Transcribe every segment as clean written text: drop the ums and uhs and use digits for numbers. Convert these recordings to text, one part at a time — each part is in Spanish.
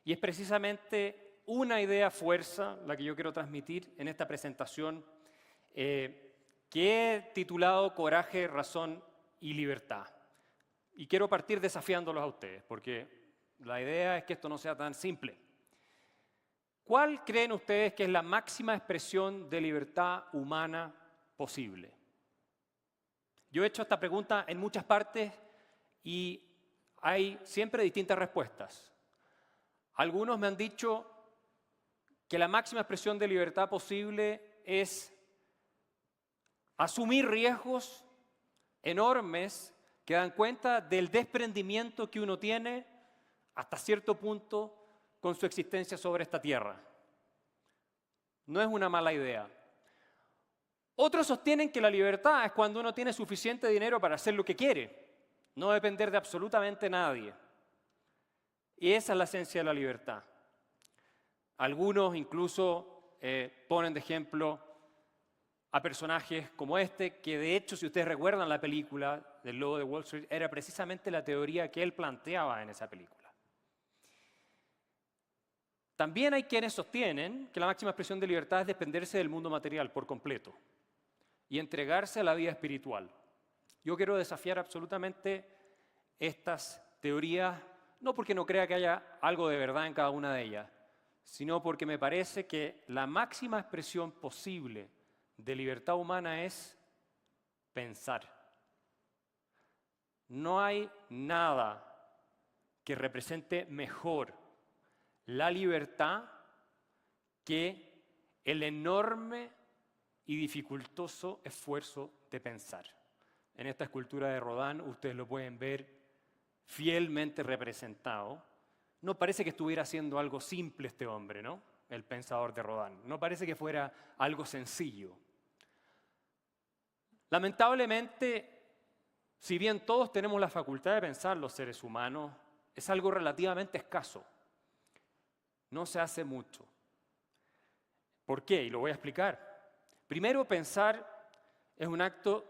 Y es precisamente una idea fuerza la que yo quiero transmitir en esta presentación que he titulado Coraje, Razón y Libertad. Y quiero partir desafiándolos a ustedes, porque la idea es que esto no sea tan simple. ¿Cuál creen ustedes que es la máxima expresión de libertad humana posible? Yo he hecho esta pregunta en muchas partes y hay siempre distintas respuestas. Algunos me han dicho que la máxima expresión de libertad posible es asumir riesgos enormes que dan cuenta del desprendimiento que uno tiene hasta cierto punto con su existencia sobre esta tierra. No es una mala idea. Otros sostienen que la libertad es cuando uno tiene suficiente dinero para hacer lo que quiere, no depender de absolutamente nadie. Y esa es la esencia de la libertad. Algunos incluso ponen de ejemplo a personajes como este, que de hecho, si ustedes recuerdan la película del Lobo de Wall Street, era precisamente la teoría que él planteaba en esa película. También hay quienes sostienen que la máxima expresión de libertad es desprenderse del mundo material por completo y entregarse a la vida espiritual. Yo quiero desafiar absolutamente estas teorías, no porque no crea que haya algo de verdad en cada una de ellas, sino porque me parece que la máxima expresión posible de libertad humana es pensar. No hay nada que represente mejor la libertad que el enorme y dificultoso esfuerzo de pensar. En esta escultura de Rodin ustedes lo pueden ver fielmente representado. No parece que estuviera haciendo algo simple este hombre, ¿no? El pensador de Rodin. No parece que fuera algo sencillo. Lamentablemente, si bien todos tenemos la facultad de pensar los seres humanos, es algo relativamente escaso. No se hace mucho. ¿Por qué? Y lo voy a explicar. Primero, pensar es un acto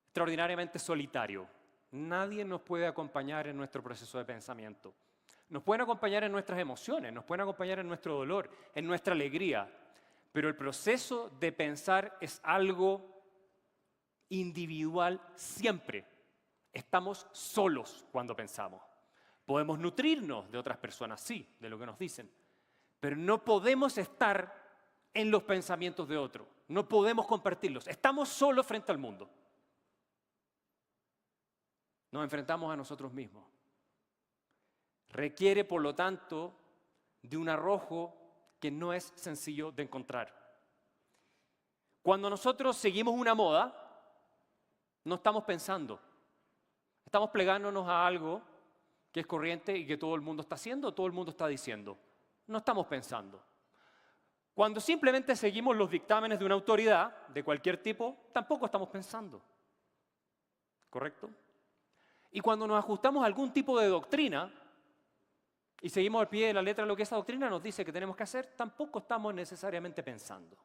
extraordinariamente solitario. Nadie nos puede acompañar en nuestro proceso de pensamiento. Nos pueden acompañar en nuestras emociones, nos pueden acompañar en nuestro dolor, en nuestra alegría. Pero el proceso de pensar es algo individual siempre. Estamos solos cuando pensamos. Podemos nutrirnos de otras personas, sí, de lo que nos dicen, pero no podemos estar en los pensamientos de otro, no podemos compartirlos. Estamos solos frente al mundo. Nos enfrentamos a nosotros mismos. Requiere, por lo tanto, de un arrojo que no es sencillo de encontrar. Cuando nosotros seguimos una moda, no estamos pensando, estamos plegándonos a algo que es corriente y que todo el mundo está haciendo, todo el mundo está diciendo. No estamos pensando. Cuando simplemente seguimos los dictámenes de una autoridad, de cualquier tipo, tampoco estamos pensando. ¿Correcto? Y cuando nos ajustamos a algún tipo de doctrina y seguimos al pie de la letra lo que esa doctrina nos dice que tenemos que hacer, tampoco estamos necesariamente pensando.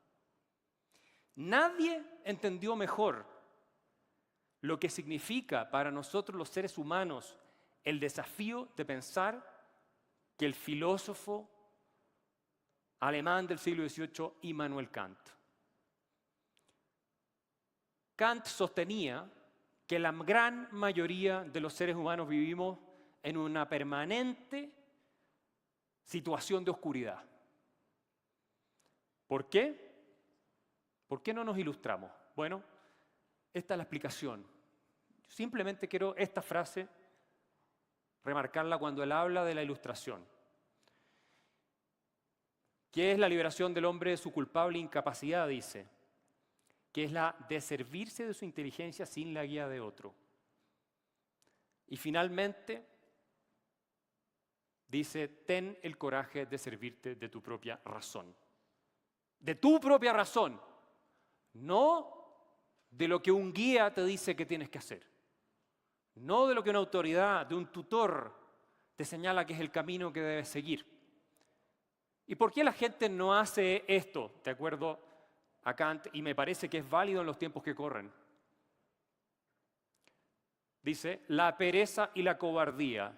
Nadie entendió mejor lo que significa para nosotros los seres humanos el desafío de pensar que el filósofo alemán del siglo XVIII, Immanuel Kant. Kant sostenía que la gran mayoría de los seres humanos vivimos en una permanente situación de oscuridad. ¿Por qué? ¿Por qué no nos ilustramos? Bueno, esta es la explicación. Simplemente quiero esta frase remarcarla cuando él habla de la ilustración. ¿Qué es la liberación del hombre de su culpable incapacidad? Dice, que es la de servirse de su inteligencia sin la guía de otro. Y finalmente, dice, ten el coraje de servirte de tu propia razón. De tu propia razón, no de lo que un guía te dice que tienes que hacer. No de lo que una autoridad, de un tutor te señala que es el camino que debes seguir. ¿Y por qué la gente no hace esto? De acuerdo a Kant, y me parece que es válido en los tiempos que corren. Dice, la pereza y la cobardía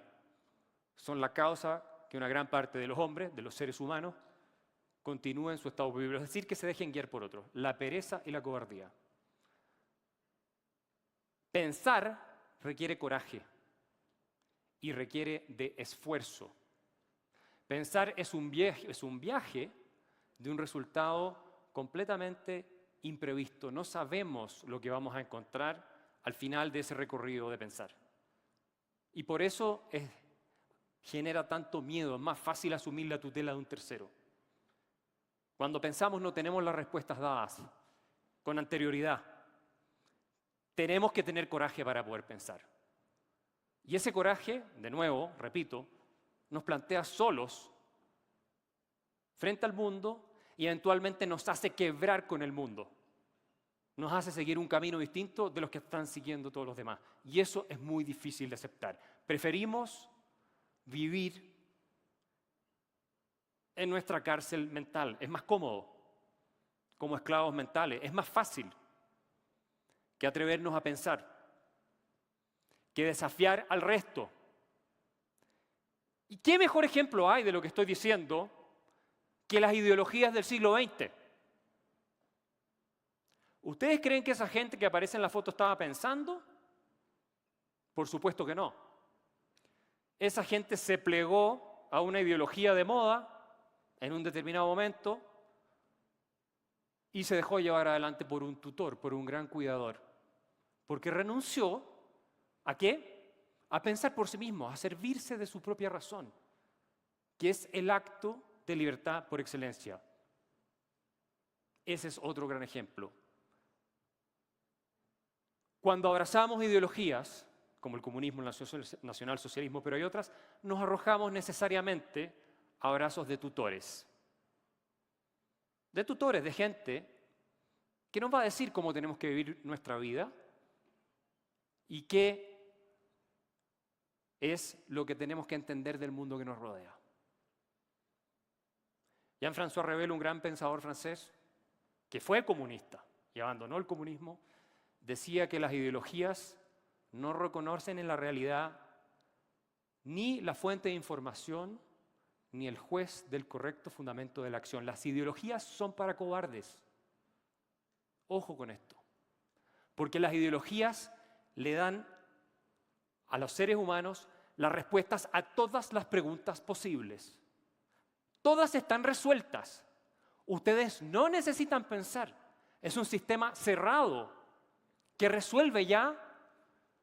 son la causa que una gran parte de los hombres, de los seres humanos, continúen en su estado prohibido, es decir, que se dejen guiar por otros, la pereza y la cobardía. Pensar requiere coraje y requiere de esfuerzo. Pensar es un viaje de un resultado completamente imprevisto. No sabemos lo que vamos a encontrar al final de ese recorrido de pensar. Y por eso genera tanto miedo, es más fácil asumir la tutela de un tercero. Cuando pensamos no tenemos las respuestas dadas con anterioridad. Tenemos que tener coraje para poder pensar. Y ese coraje, de nuevo, repito, nos plantea solos frente al mundo y eventualmente nos hace quebrar con el mundo. Nos hace seguir un camino distinto de los que están siguiendo todos los demás. Y eso es muy difícil de aceptar. Preferimos vivir en nuestra cárcel mental. Es más cómodo, como esclavos mentales. Es más fácil que atrevernos a pensar, que desafiar al resto. ¿Y qué mejor ejemplo hay de lo que estoy diciendo que las ideologías del siglo XX? ¿Ustedes creen que esa gente que aparece en la foto estaba pensando? Por supuesto que no. Esa gente se plegó a una ideología de moda en un determinado momento y se dejó llevar adelante por un tutor, por un gran cuidador. Porque renunció ¿a qué? A pensar por sí mismo, a servirse de su propia razón, que es el acto de libertad por excelencia. Ese es otro gran ejemplo. Cuando abrazamos ideologías, como el comunismo, el nacionalsocialismo, pero hay otras, nos arrojamos necesariamente a abrazos de tutores. De tutores, de gente que nos va a decir cómo tenemos que vivir nuestra vida y qué es lo que tenemos que entender del mundo que nos rodea. Jean-François Revel, un gran pensador francés, que fue comunista y abandonó el comunismo, decía que las ideologías no reconocen en la realidad ni la fuente de información ni el juez del correcto fundamento de la acción. Las ideologías son para cobardes. Ojo con esto. Porque las ideologías le dan a los seres humanos las respuestas a todas las preguntas posibles. Todas están resueltas. Ustedes no necesitan pensar. Es un sistema cerrado que resuelve ya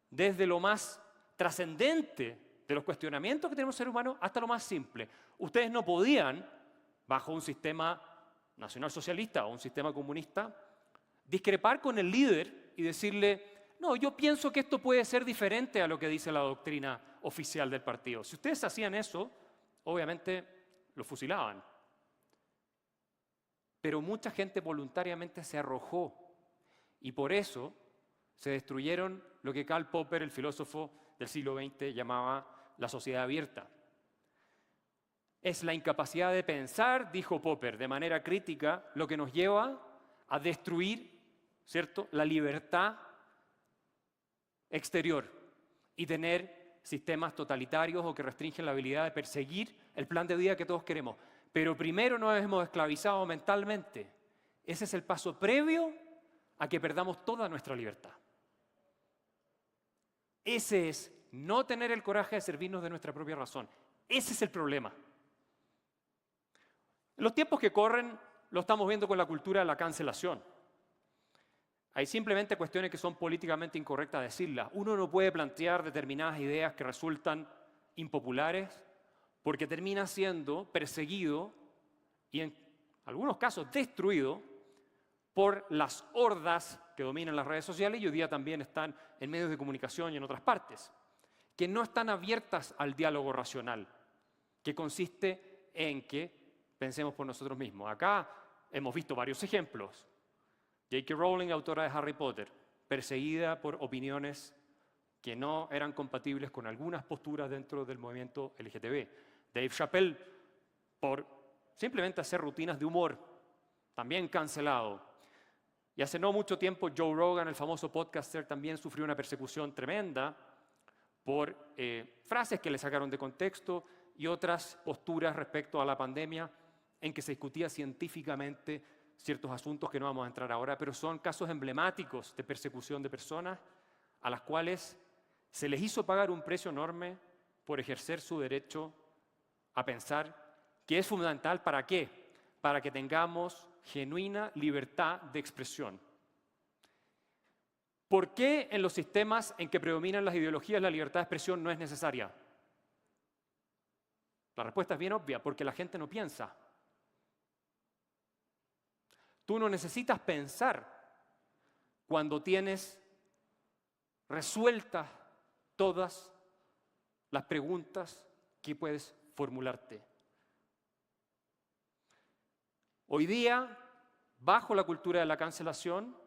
desde lo más trascendente de los cuestionamientos que tenemos los seres humanos hasta lo más simple. Ustedes no podían, bajo un sistema nacionalsocialista o un sistema comunista, discrepar con el líder y decirle, no, yo pienso que esto puede ser diferente a lo que dice la doctrina oficial del partido. Si ustedes hacían eso, obviamente lo fusilaban. Pero mucha gente voluntariamente se arrojó y por eso se destruyeron lo que Karl Popper, el filósofo del siglo XX, llamaba la sociedad abierta. Es la incapacidad de pensar, dijo Popper, de manera crítica, lo que nos lleva a destruir, ¿cierto?, la libertad exterior y tener sistemas totalitarios o que restringen la habilidad de perseguir el plan de vida que todos queremos. Pero primero nos hemos esclavizado mentalmente. Ese es el paso previo a que perdamos toda nuestra libertad. Ese es no tener el coraje de servirnos de nuestra propia razón. Ese es el problema. En los tiempos que corren lo estamos viendo con la cultura de la cancelación. Hay simplemente cuestiones que son políticamente incorrectas decirlas. Uno no puede plantear determinadas ideas que resultan impopulares porque termina siendo perseguido y en algunos casos destruido por las hordas que dominan las redes sociales y hoy día también están en medios de comunicación y en otras partes, que no están abiertas al diálogo racional, que consiste en que pensemos por nosotros mismos. Acá hemos visto varios ejemplos. J.K. Rowling, autora de Harry Potter, perseguida por opiniones que no eran compatibles con algunas posturas dentro del movimiento LGTB. Dave Chappelle, por simplemente hacer rutinas de humor, también cancelado. Y hace no mucho tiempo Joe Rogan, el famoso podcaster, también sufrió una persecución tremenda por frases que le sacaron de contexto y otras posturas respecto a la pandemia en que se discutía científicamente ciertos asuntos que no vamos a entrar ahora, pero son casos emblemáticos de persecución de personas a las cuales se les hizo pagar un precio enorme por ejercer su derecho a pensar, que es fundamental. ¿Para qué? Para que tengamos genuina libertad de expresión. ¿Por qué en los sistemas en que predominan las ideologías la libertad de expresión no es necesaria? La respuesta es bien obvia, porque la gente no piensa. Tú no necesitas pensar cuando tienes resueltas todas las preguntas que puedes formularte. Hoy día, bajo la cultura de la cancelación,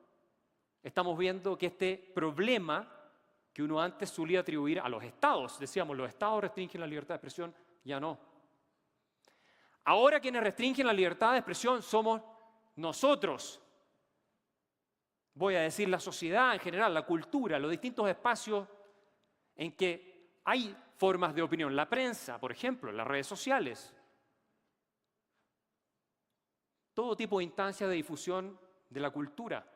estamos viendo que este problema que uno antes solía atribuir a los estados, decíamos, los estados restringen la libertad de expresión, ya no. Ahora quienes restringen la libertad de expresión somos nosotros. Voy a decir la sociedad en general, la cultura, los distintos espacios en que hay formas de opinión. La prensa, por ejemplo, las redes sociales. Todo tipo de instancias de difusión de la cultura.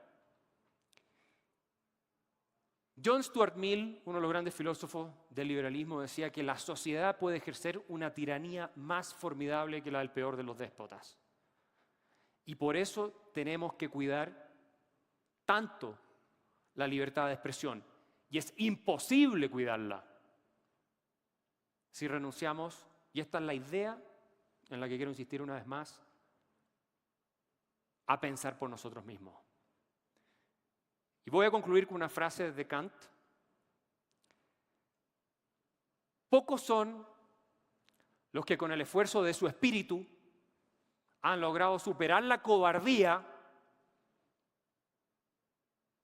John Stuart Mill, uno de los grandes filósofos del liberalismo, decía que la sociedad puede ejercer una tiranía más formidable que la del peor de los déspotas. Y por eso tenemos que cuidar tanto la libertad de expresión. Y es imposible cuidarla si renunciamos, y esta es la idea en la que quiero insistir una vez más, a pensar por nosotros mismos. Y voy a concluir con una frase de Kant. Pocos son los que con el esfuerzo de su espíritu han logrado superar la cobardía.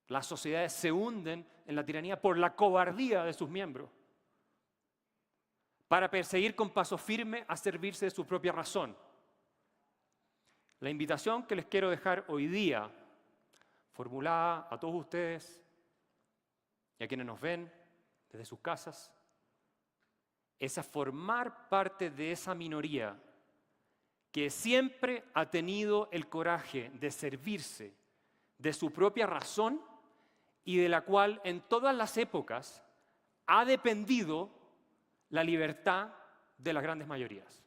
Las sociedades se hunden en la tiranía por la cobardía de sus miembros, para perseguir con paso firme a servirse de su propia razón. La invitación que les quiero dejar hoy día, formulada a todos ustedes y a quienes nos ven desde sus casas, es a formar parte de esa minoría que siempre ha tenido el coraje de servirse de su propia razón y de la cual en todas las épocas ha dependido la libertad de las grandes mayorías.